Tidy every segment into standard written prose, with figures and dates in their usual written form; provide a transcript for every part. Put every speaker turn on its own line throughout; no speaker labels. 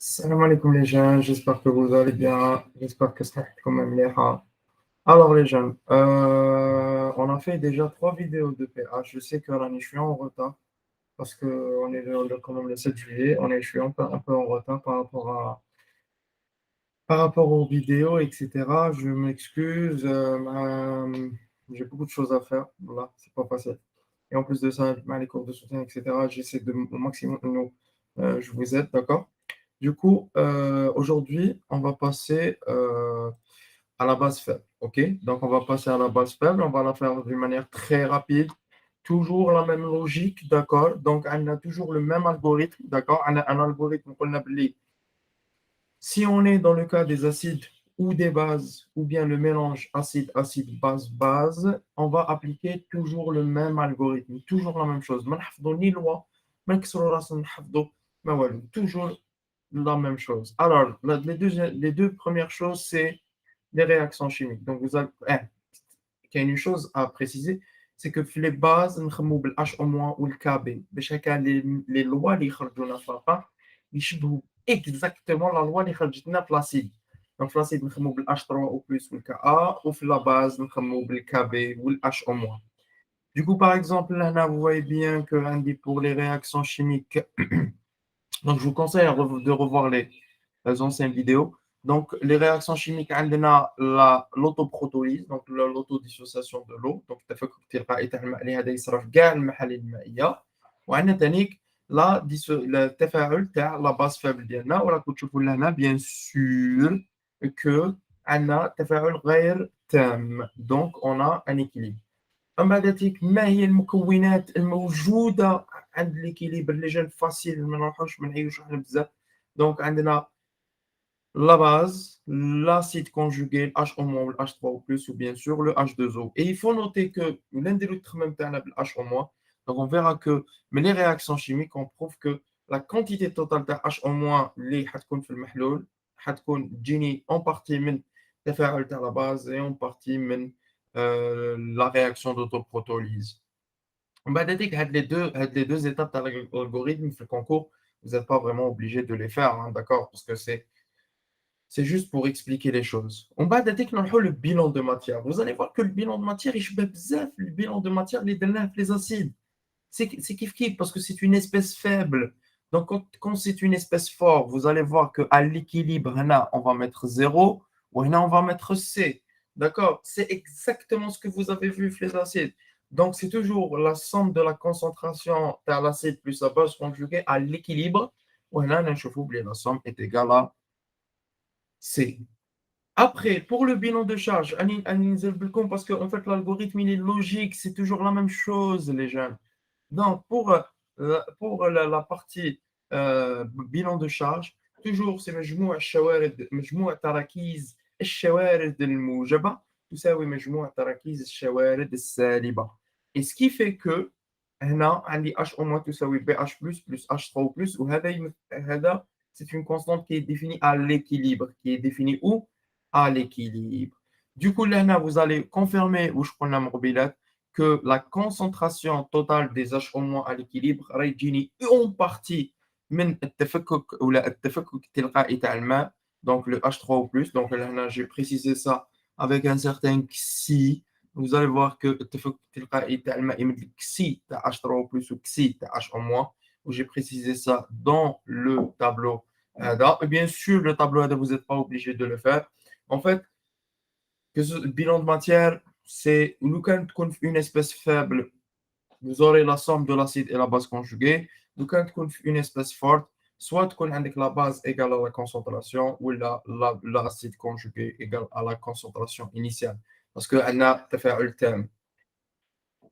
Salam alaikum les jeunes, j'espère que vous allez bien, j'espère que ça va comme مليحة. Alors les jeunes, on a fait déjà 3 vidéos de PH, je sais que là, je suis en retard parce que on est quand même le 7 juillet, je suis un peu en retard par rapport aux vidéos, etc. Je m'excuse, j'ai beaucoup de choses à faire, voilà, c'est pas facile. Et en plus de ça, les cours de soutien, etc., j'essaie au maximum, je vous aide, d'accord? Du coup, aujourd'hui, on va passer à la base faible, ok? Donc, on va passer à la base faible, on va la faire d'une manière très rapide, toujours la même logique, d'accord? Donc, on a toujours le même algorithme, d'accord? On a un algorithme qu'on appelle si on est dans le cas des acides ou des bases, ou bien le mélange acide, base, on va appliquer toujours le même algorithme, toujours la même chose. ما نحفظوا ni loi, ما نكسروا راسنا نحفظوا ما والو. Toujours la même chose. Alors, les deux premières choses, c'est les réactions chimiques. Donc, il y a une chose à préciser, c'est que les bases, نخمو بالH au moins ou le KB. Les lois اللي يخرجونا في الرقم يشبهوا exactement la loi اللي خرجتنا في l'acide. Donc, في l'acide, نخمو بالH3 ou plus ou le Ka, ou في la base, نخمو بالKB ou le H au moins. Du coup, par exemple, là, vous voyez bien que pour les réactions chimiques, donc je vous conseille de revoir les anciennes vidéos. Donc, les réactions chimiques, on a l'autoprotolyse, donc l'autodissociation de l'eau. Donc, التفكك التلقائي تاع الماء اللي هذا يصرى في كاع المحاليل المائيه. وعندنا ثاني التفاعل تاع لا باس فابل ديالنا، وراكم تشوفوا لهنا بيان سور كو عندنا تفاعل غير تام. دونك اون ا ان ايكيليبر. أما ذاتك ما هي المكونات الموجودة عند ليكيليبر اللي جا فاسيل ما نروحوش ما نعيوش على بزاف. دونك عندنا la base, l'acide conjugué, H au moins ou le H3 ou plus, ou bien sûr le H2O. Et il faut noter que l'un des autres même temps, le H au moins. Donc on verra que mais les réactions chimiques, on prouve que la quantité totale de H au moins اللي حتكون في المحلول حتكون تجيني en partie من تفاعل تاع la base et en partie من la réaction d'autoprotolyse. بعد هذيك هاد les deux étapes de l'algorithme في le concours, vous n'êtes pas vraiment obligé de les faire, hein, d'accord? Parce que c'est juste pour expliquer les choses. On va dès que le bilan de matière. Vous allez voir que le bilan de matière, il le bilan de matière, les acides. C'est kiff parce que c'est une espèce faible. Donc, quand c'est une espèce forte, vous allez voir qu'à l'équilibre, on va mettre 0 ou on va mettre C. D'accord? C'est exactement ce que vous avez vu, les acides. Donc, c'est toujours la somme de la concentration de l'acide plus la base conjuguée à l'équilibre. Ou la somme est égale à C. Après, pour le bilan de charge, parce qu'en fait, l'algorithme, il est logique, c'est toujours la même chose, les jeunes. Donc, pour la partie bilan de charge, toujours c'est مجموع الشوارد مجموع تراكيز الشوارد الموجبة تساوي مجموع تراكيز الشوارد السالبة. Et ce qui fait que هنا عندي H au moins تساوي BH plus H3 plus هذا c'est une constante qui est définie à l'équilibre. Qui est définie où? À l'équilibre. Du coup, là, vous allez confirmer où je prends la mobilette que la concentration totale des H au moins à l'équilibre ريجيني en partie من التفكك ولا التفكك التلقائي تاع الماء donc le H3 ou plus. Donc là, j'ai précisé ça avec un certain xi. Vous allez voir que التفكك التلقائي تاع الماء يمد xi تاع H3 ou plus ou xi تاع H au moins, où j'ai précisé ça dans le tableau. Et bien sûr, le tableau, vous n'êtes pas obligé de le faire. En fait, le bilan de matière, c'est une espèce faible, vous aurez la somme de l'acide et la base conjuguée. Quand une espèce forte, soit avec la base égale à la concentration, ou l'acide conjugué égale à la concentration initiale. Parce qu'on a تفاعل تام.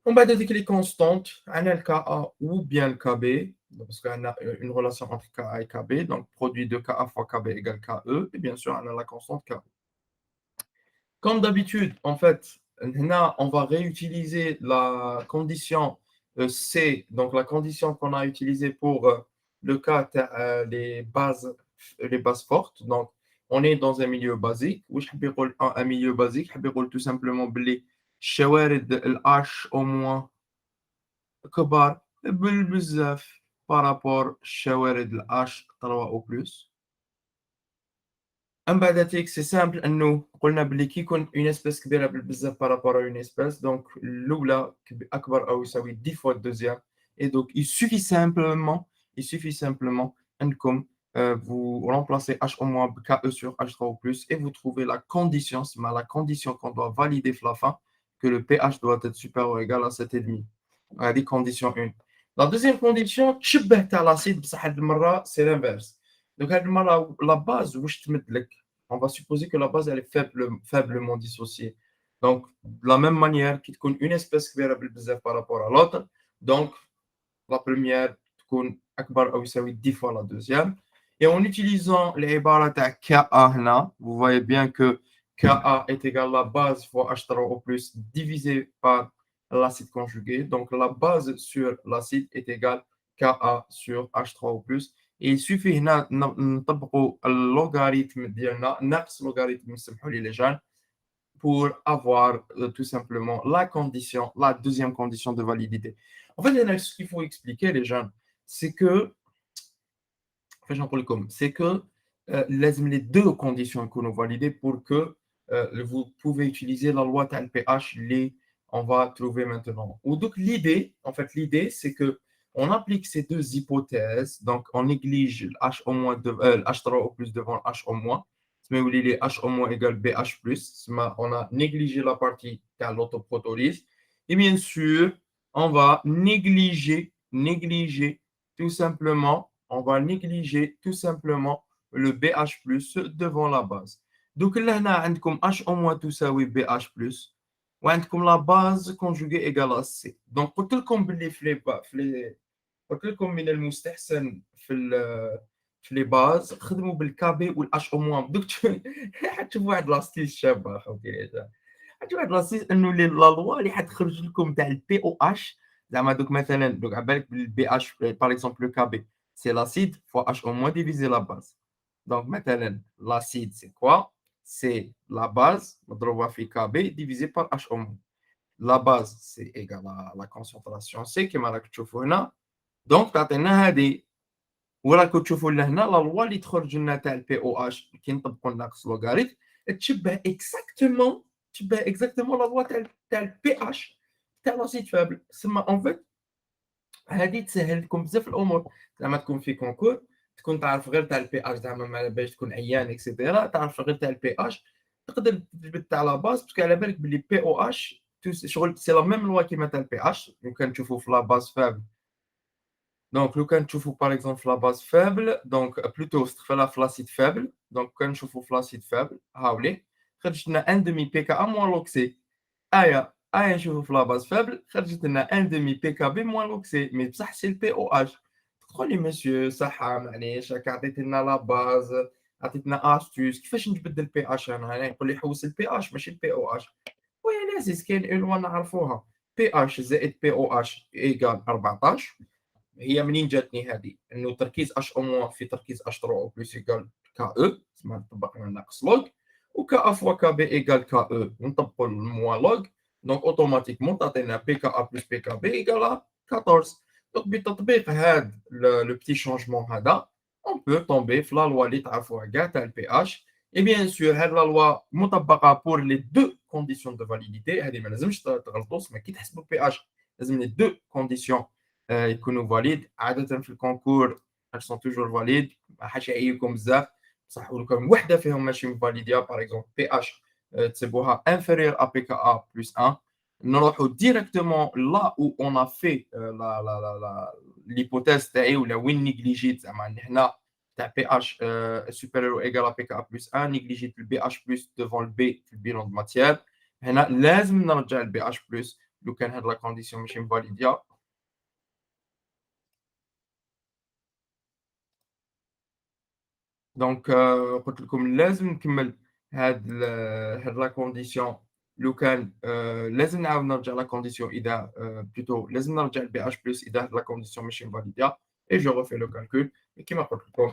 On va dire que les constantes, on a le Ka ou bien le Kb, parce qu'on a une relation entre Ka et Kb, donc produit de Ka fois Kb égale Ke, et bien sûr, on a la constante K. Comme d'habitude, en fait, là, on va réutiliser la condition C, donc la condition qu'on a utilisée pour le cas les bases fortes. Donc, on est dans un milieu basique. Ou un milieu basique, tout simplement بلي الشوارد H au moins كبار بزاف par rapport الشوارد H 3 au plus. من بعد تيك سي سامبل إنه قُلنا بلي كي يكون une espèce كبيرة بزاف par rapport à une espèce donc الأولى أكبر أو يساوي 10 fois الدوزيام et donc il suffit simplement أنكم vous remplacez H au moins KE sur H3 au plus et vous trouvez la condition, c'est la condition qu'on doit valider à la fin, que le pH doit être supérieur ou égal à 7,5. هذه condition 1. La deuxième condition تشبه تاع l'acide بصح هذه المرة c'est l'inverse. Donc هذه المرة la base واش تمد لك on va supposer que la base elle est faiblement dissociée. Donc, de la même manière qu'il y une espèce qui est par rapport à l'autre, donc la première تكون أكبر أو يساوي 10 fois la deuxième. Et en utilisant les ibarat à Ka هنا, vous voyez bien que Ka est égal à la base fois H3 au plus divisé par l'acide conjugué. Donc, la base sur l'acide est égale Ka sur H3 au plus. Et il suffit هنا نطبقوا اللوغاريتم ديالنا نفس لوغاريتم سمحوا لي les gens pour avoir tout simplement la deuxième condition de validité. En fait, ce qu'il faut expliquer les gens, c'est que c'est que les deux conditions que nous validées pour que vous pouvez utiliser la loi TLPH, on va trouver maintenant. Ou donc l'idée, c'est que on applique ces deux hypothèses, donc on néglige H au moins H3 au plus devant H au moins, mais où il est H au moins égale BH plus, on a négligé la partie de l'autoprotolyse, et bien sûr, on va négliger tout simplement on va négliger tout simplement le BH plus devant la base. Donc là, on a H au moins tout ça, oui, BH plus. وعندكم la base conjuguée égale à C. Donc قلت لكم باللي قلت لكم من المستحسن في لي باز خدموا بالكابي والاش او موان دوك حتشوفوا واحد لاستيس شابه اخوتي حتشوفوا واحد لاستيس انه لا لوا اللي حتخرج لكم تاع البي او اش زعما دوك مثلا دوك على بالك بالبي اش باغ اكزومبل لو كابي c'est l'acide fois H au moins divisé la base. Donc maintenant, l'acide, c'est quoi? C'est la base, KB, divisé par H au moins. La base, c'est égal à la concentration C, qui est là. Donc, تعطينا هذه وراكم تشوفوا لهنا لا لوا اللي تخرج لنا تاع البي او اش كي نطبقوا ناقص لوغاريتم تشبه اكزاكتومون لا لوا تاع البي اش تاع لاسيد فابل. تسمى اون فيت هذه تسهل لكم بزاف الامور زعما تكون في كونكور تكون تعرف غير تاع البي اش زعما ما باش تكون عيان اكسيتيرا تعرف غير تاع البي اش تقدر تجبد تاع لا باز باسكو على بالك بلي بي او اش شغل سي لا ميم لوا كيما تاع البي اش لو كان تشوفوا في لا باز فابل دونك لو كان تشوفوا باغ اكزومبل في لا باز فابل دونك بلوتو استغفر في لاسيد فابل دونك كان نشوفوا في لاسيد فابل هاولي خرجت لنا ان دومي بي كا موان لوكسي ايا نشوفوا في لا باز فابل خرجت لنا ان دومي بي كا بي موان لوكسي مي بصح سي البي او اش تقول لي مسيو صحه معليش راك عطيت لنا لا باز عطيتنا استوس كيفاش نجبد البي اش انا يقول لي حوس البي اش ماشي البي او اش ويا لازم كاين اون لوا نعرفوها بي اش زائد بي او اش ايكال 14 هي منين جاتني هذه انه تركيز اش او موان في تركيز اش 3 او بلس ايكال كا او تسمى طبقنا ناقص لوغ وكا فوا كا بي ايكال كا او ونطبقوا الموان لوغ دونك اوتوماتيكمون تعطينا بي كا ا بلس بي كا بي ايكال 14 دونك بتطبيق هذا لو بتي شونجمون هذا on peut tomber في لا لوا اللي تعرفوها كاع تاع البي اش اي بيان سور هاد لا لوا مطبقه بور لي دو كونديسيون دو فاليديتي هذه ما لازمش تغلطوا ما كي تحسبوا البي اش لازم لي دو كونديسيون يكونوا فاليد عاده في الكونكور elles sont toujours valides ما حاش يعيكم بزاف بصح لكم وحده فيهم ماشي فاليديا باغ اكزومبل بي اش تسيبوها inférieur à PKA plus 1 نروحوا directement là où on a fait l'hypothèse تاعي ولا وين نيجليجيت زعما هنا تاع بي اش supérieur ou égal à PKA plus 1 نيجليجيت البي اش plus devant البي في البيلون دو ماتيير هنا لازم نرجع البي اش plus لو كان هاد لا كونديسيون ماشي فاليديا دونك قلت لكم لازم نكمل هاد لا كونديسيون لو كان لازم نعاود نرجع لا كونديسيون اذا بلوتو لازم نرجع البي اش بلس اذا هاد لا كونديسيون ماشي فاليديا اي جو refais لو كالكول كيما قلت لكم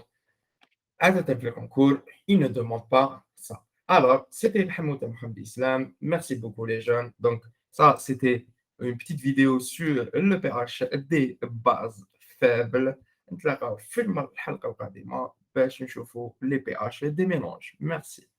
عادة في الكونكور il ne demande pas ça. Alors, c'était Hamoud Mohamed Islam. Merci beaucoup les jeunes. Donc, ça, c'était une petite vidéo sur le pH des bases faibles. نتلاقاو في الحلقة القادمة باش نشوفوا les pH des mélanges. Merci.